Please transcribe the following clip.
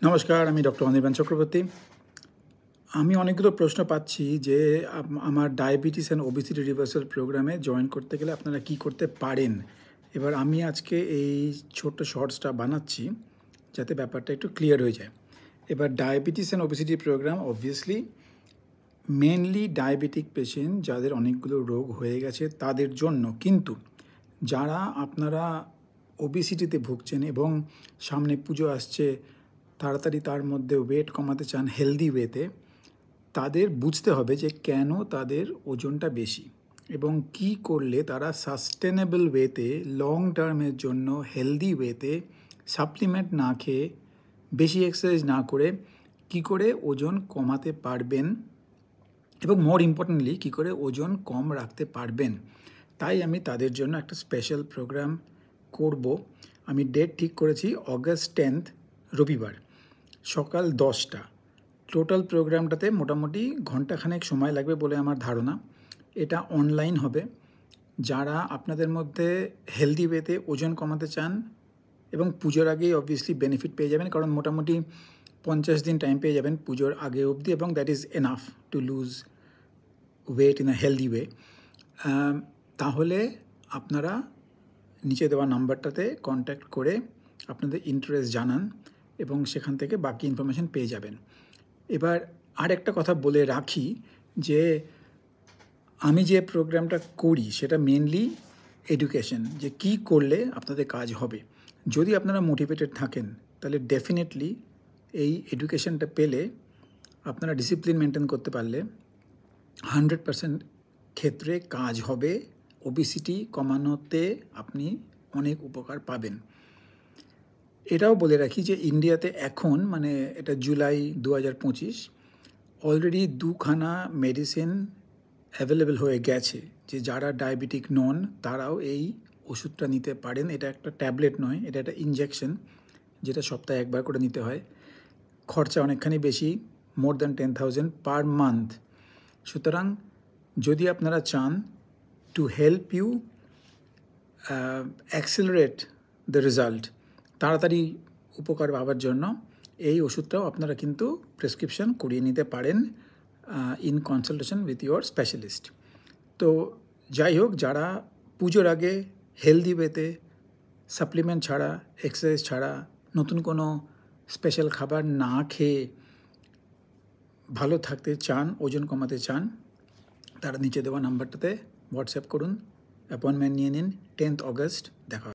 নমস্কার, আমি ডক্টর অনির্বাণ চক্রবর্তী। আমি অনেকগুলো প্রশ্ন পাচ্ছি যে আমার ডায়াবেটিস অ্যান্ড ওবেসিটি রিভার্সাল প্রোগ্রামে জয়েন করতে গেলে আপনারা কি করতে পারেন? এবার আমি আজকে এই ছোট্ট শর্টসটা বানাচ্ছি যাতে ব্যাপারটা একটু ক্লিয়ার হয়ে যায়। এবার diabetes and obesity program obviously mainly diabetic patient যাদের অনেকগুলো রোগ হয়ে গেছে তাদের জন্য, কিন্তু যারা আপনারা ওবেসিটিতে ভুগছেন এবং সামনে পুজো আসছে, তাড়াতাড়ি তার মধ্যে ওয়েট কমাতে চান হেলদি ওয়েতে, তাদের বুঝতে হবে যে কেন তাদের ওজনটা বেশি এবং কি করলে তারা সাস্টেনেবল ওয়েতে লং টার্মের জন্য হেলদি ওয়েতে সাপ্লিমেন্ট না খেয়ে বেশি এক্সারসাইজ না করে কি করে ওজন কমাতে পারবেন এবং মোর ইম্পর্টেন্টলি কী করে ওজন কম রাখতে পারবেন। তাই আমি তাদের জন্য একটা স্পেশাল প্রোগ্রাম করব। আমি ডেট ঠিক করেছি অগাস্ট 10 রবিবার সকাল 10টা। টোটাল প্রোগ্রামটাতে মোটামুটি ঘন্টাখানেক সময় লাগবে বলে আমার ধারণা। এটা অনলাইন হবে। যারা আপনাদের মধ্যে হেলদি ওয়েতে ওজন কমাতে চান এবং পুজোর আগেই অবভিয়াসলি বেনিফিট পেয়ে যাবেন, কারণ মোটামুটি 50 দিন টাইম পেয়ে যাবেন পুজোর আগে অবধি, এবং that is enough to lose weight in a healthy way. তাহলে আপনারা নিচে দেওয়া নাম্বারটাতে কন্ট্যাক্ট করে আপনাদের ইন্টারেস্ট জানান এবং সেখান থেকে বাকি ইনফরমেশান পেয়ে যাবেন। এবার আর একটা কথা বলে রাখি যে আমি যে প্রোগ্রামটা করি সেটা মেনলি এডুকেশন, যে কি করলে আপনাদের কাজ হবে। যদি আপনারা মোটিভেটেড থাকেন তাহলে ডেফিনেটলি এই এডুকেশনটা পেলে আপনারা ডিসিপ্লিন মেনটেন করতে পারলে 100% ক্ষেত্রে কাজ হবে। ওবেসিটি কমানোতে আপনি অনেক উপকার পাবেন। এটাও বলে রাখি যে ইন্ডিয়াতে এখন মানে এটা জুলাই 2025 অলরেডি 2খানা মেডিসিন অ্যাভেলেবেল হয়ে গেছে, যে যারা ডায়াবেটিক নন তারাও এই ওষুধটা নিতে পারেন। এটা একটা ট্যাবলেট নয়, এটা একটা ইনজেকশন যেটা সপ্তাহে একবার করে নিতে হয়। খরচা অনেকখানি বেশি, মোর দ্যান 10,000 পার মান্থ। সুতরাং যদি আপনারা চান to help you accelerate the result, তাড়াতাড়ি উপকার পাওয়ার জন্য এই ওষুধটাও আপনারা কিন্তু প্রেসক্রিপশন করিয়ে নিতে পারেন in consultation with your specialist. তো যাই হোক, যারা পুজোর আগে হেলদি ওয়েতে সাপ্লিমেন্ট ছাড়া, এক্সারসাইজ ছাড়া, নতুন কোনো স্পেশাল খাবার না খেয়ে ভালো থাকতে চান, ওজন কমাতে চান, তারা নিচে দেওয়া নাম্বারটাতে হোয়াটসঅ্যাপ করুন, অ্যাপয়েন্টমেন্ট নিয়ে নিন। 10th অগস্ট দেখা